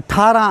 18